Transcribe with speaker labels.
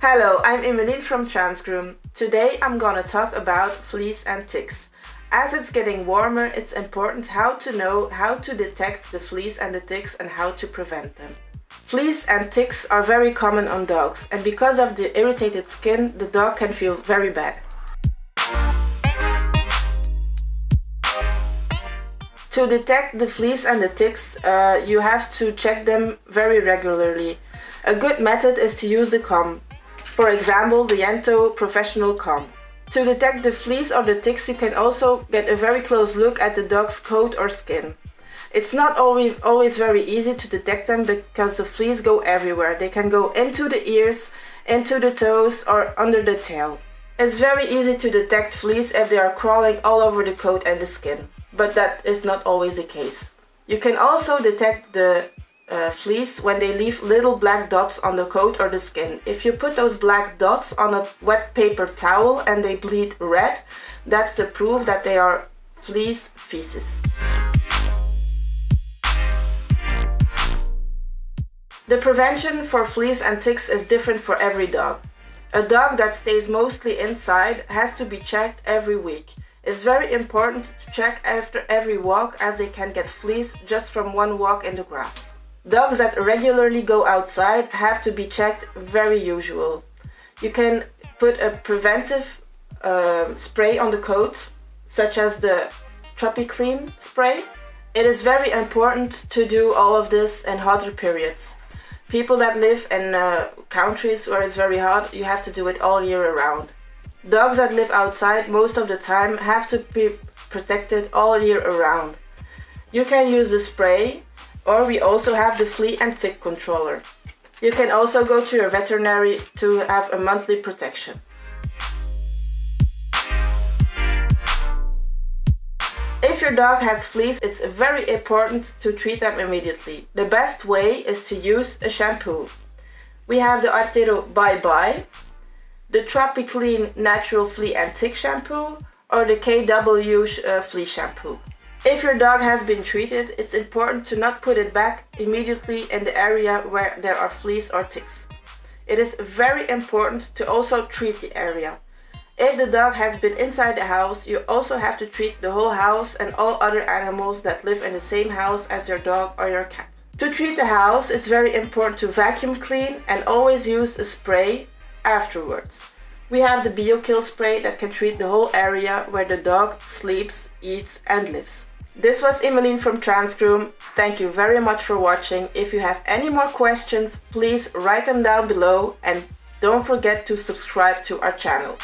Speaker 1: Hello, I'm Emeline from Transgroom. Today I'm gonna talk about fleas and ticks. As it's getting warmer, it's important how to know how to detect the fleas and the ticks and how to prevent them. Fleas and ticks are very common on dogs, and because of the irritated skin, the dog can feel very bad. To detect the fleas and the ticks, you have to check them very regularly. A good method is to use the comb. For example, the Yento professional comb. To detect the fleas or the ticks, you can also get a very close look at the dog's coat or skin. It's not always very easy to detect them because the fleas go everywhere. They can go into the ears, into the toes, or under the tail. It's very easy to detect fleas if they are crawling all over the coat and the skin, but that is not always the case. You can also detect the fleas when they leave little black dots on the coat or the skin. If you put those black dots on a wet paper towel and they bleed red, that's the proof that they are fleas feces. The prevention for fleas and ticks is different for every dog. A dog that stays mostly inside has to be checked every week. It's very important to check after every walk, as they can get fleas just from one walk in the grass. Dogs that regularly go outside have to be checked very usual. You can put a preventive spray on the coat, such as the Tropiclean spray. It is very important to do all of this in hotter periods. People that live in countries where it's very hot, you have to do it all year around. Dogs that live outside most of the time have to be protected all year around. You can use the spray, or we also have the flea and tick controller. You can also go to your veterinary to have a monthly protection. If your dog has fleas, it's very important to treat them immediately. The best way is to use a shampoo. We have the Artero Bye Bye, the Tropiclean Natural Flea and Tick Shampoo, or the KW Flea Shampoo. If your dog has been treated, it's important to not put it back immediately in the area where there are fleas or ticks. It is very important to also treat the area. If the dog has been inside the house, you also have to treat the whole house and all other animals that live in the same house as your dog or your cat. To treat the house, it's very important to vacuum clean and always use a spray afterwards. We have the BioKill spray that can treat the whole area where the dog sleeps, eats and lives. This was Emeline from Transgroom. Thank you very much for watching. If you have any more questions, please write them down below and don't forget to subscribe to our channel.